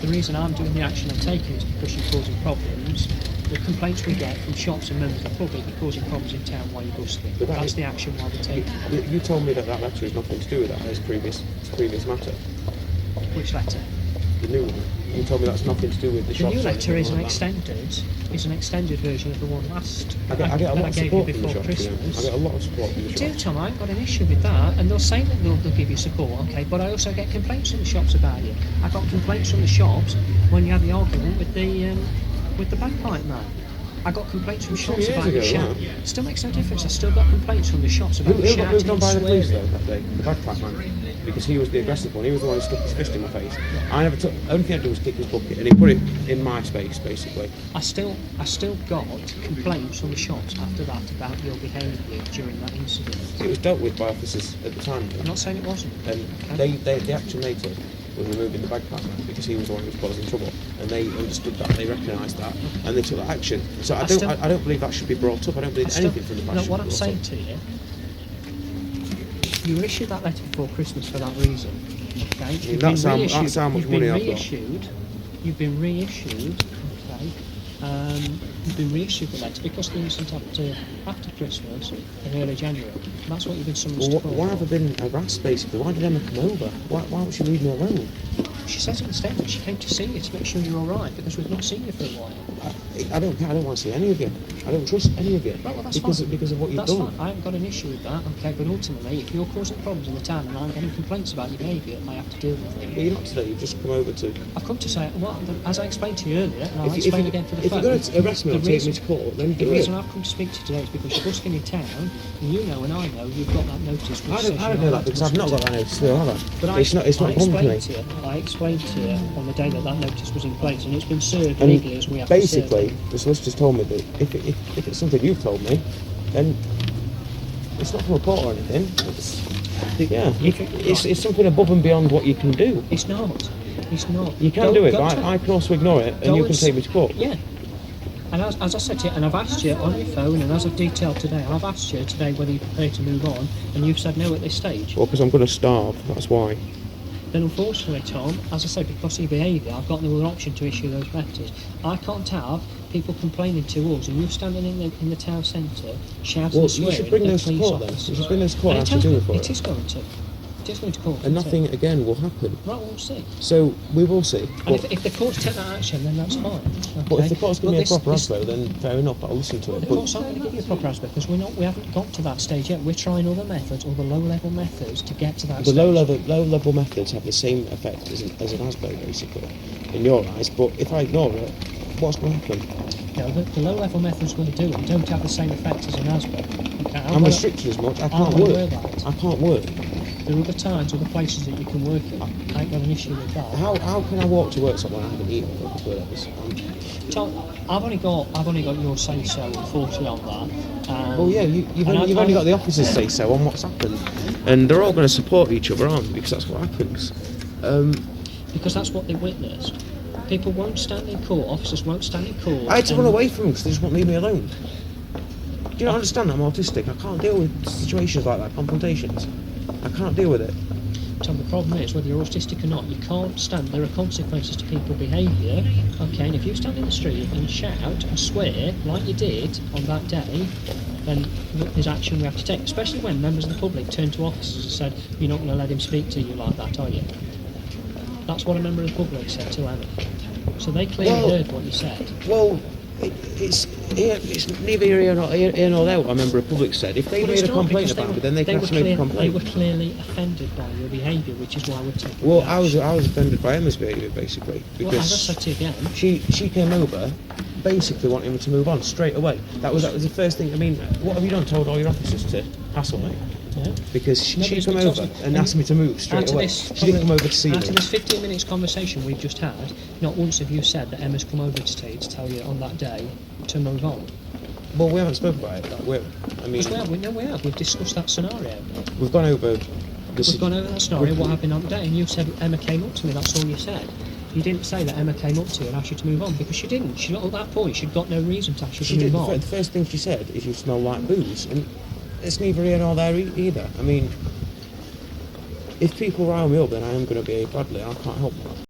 The reason I'm doing the action I'm taking is because you're causing problems. The complaints we get from shops and members of the public, you're causing problems in town while you're busking. That's the action why we're taking. You told me that letter has nothing to do with that, his previous matter. Which letter? The new one. You told me that's nothing to do with the shops. The new letter is an extended version of the one last. I get a lot of support from the shops. Christmas. I get a lot of support from the shops. You do, Tom. I ain't got an issue with that, and they'll say that they'll give you support, okay? But I also get complaints from the shops about you. I got complaints from the shops when you had the argument with the bagpipe man. I got complaints from shops about your shout. Still makes no difference. I still got complaints from the shops about Who got shouting moved on and by the police swearing. though that day? The bagpipe man. Because he was the aggressive one. He was the one who stuck his fist in my face. I never took. Only thing I did was kick his bucket, and he put it in my space, basically. I still got complaints from the shops after that about your behaviour during that incident. It was dealt with by officers at the time. I'm not saying it wasn't. And the action they took was removing the bagpipe man because he was the one who was causing trouble, and they understood that, they recognised that, and they took that action. So I don't believe that should be brought up. I don't believe anything from the past. No, what I'm saying to you, you issued that letter before Christmas for that reason. Okay? That's how much money I've got. You've been reissued. Okay. You've been reissued the letter because the incident after Christmas in early January. That's what you've been summoned to court. Why have I been harassed basically? Why did Emma come over? Why won't she leave me alone? She says in the statement she came to see you to make sure you're alright because we've not seen you for a while. I don't want to see any of you. I don't trust any of you. Right, well, that's because fine. of what you've That's done. Fine. I haven't got an issue with that, okay, but ultimately if you're causing problems in the town and I'm getting complaints about your behaviour, I have to deal with it. But you're not today, you've just come over to... I've come to say, well, as I explained to you earlier, and I'll explain again for the phone. If you're going to arrest me or take me to court, then do it. The reason I've come to speak to you today is because you're busking in town, and you know and I know you've got that notice. I don't know that because I've not got that notice still, have I? But it's not company. I explained to you on the day that notice was in place, and it's been served legally as we have to serve. Basically, the solicitor's told me that if it's something you've told me, then it's not from a court or anything. It's something above and beyond what you can do. It's not. It's not. You can do it, but I can also ignore it, and you can take me to court. Yeah. And as I said to you, and I've asked you on your phone, and as I've detailed today, I've asked you today whether you're prepared to move on, and you've said no at this stage. Well, because I'm going to starve, that's why. Then unfortunately, Tom, as I said, because of your behaviour, I've got no other option to issue those letters. I can't have people complaining to us, and you standing in the town centre shouting and swearing. You should bring those to court then. You should bring those to court and have to do it for it. It is going to. It is going to court. And nothing again will happen. Right, we'll see. So we will see. And if the courts take that action, then that's fine. Okay? But if the courts give me a proper ASBO, then fair enough, I'll listen to it. The courts aren't going to give you a proper ASBO because we haven't got to that stage yet. We're trying other methods, or the low-level methods, to get to that stage. The low-level methods have the same effect as an ASBO, basically, in your eyes. But if I ignore it, what's going to happen? No, the low-level methods will do it. Don't have the same effect as an ASBO. Okay, I'm restricted as much. I can't work. I can't work. There are other times, other places that you can work in. I ain't got an issue with that. How can I walk to work somewhere I haven't eaten for Tom, I've only got your say so, unfortunately, on that. Well, yeah, you've only got the officers say so on what's happened, and they're all going to support each other, aren't they? Because that's what happens. Because that's what they witnessed. People won't stand in court. Officers won't stand in court. I had to run away from them because they just won't leave me alone. Do you not understand? I'm autistic. I can't deal with situations like that, confrontations. I can't deal with it. Tom, the problem is, whether you're autistic or not, you can't stand. There are consequences to people's behaviour. Okay, and if you stand in the street and shout and swear like you did on that day, then there's action we have to take. Especially when members of the public turned to officers and said, "You're not going to let him speak to you like that, are you?" That's what a member of the public said to Emma. So they clearly heard what you said. Well, it's neither here nor there what a member of the public said. If they made a complaint about it, then they can actually make a complaint. They were clearly offended by your behaviour, which is why we're taking Well, I was offended by Emma's behaviour, basically. Because as I said to you again, she came over basically wanting me to move on straight away. That was the first thing. I mean, what have you done? Told all your officers to hassle me? Yeah. Because she came over and asked me to move straight away. She didn't come over to see me. After this 15 minutes conversation we've just had, not once have you said that Emma's come over to tell you on that day to move on. Well, we haven't spoken about it. We have. We've discussed that scenario. We've gone over that scenario, what happened on that day, and you said Emma came up to me, that's all you said. You didn't say that Emma came up to you and asked you to move on, because she didn't. She, at that point, she'd got no reason to ask you to move on. The first thing she said is you smell like booze, and it's neither here nor there either. I mean, if people rile me up, then I am going to behave badly. I can't help that.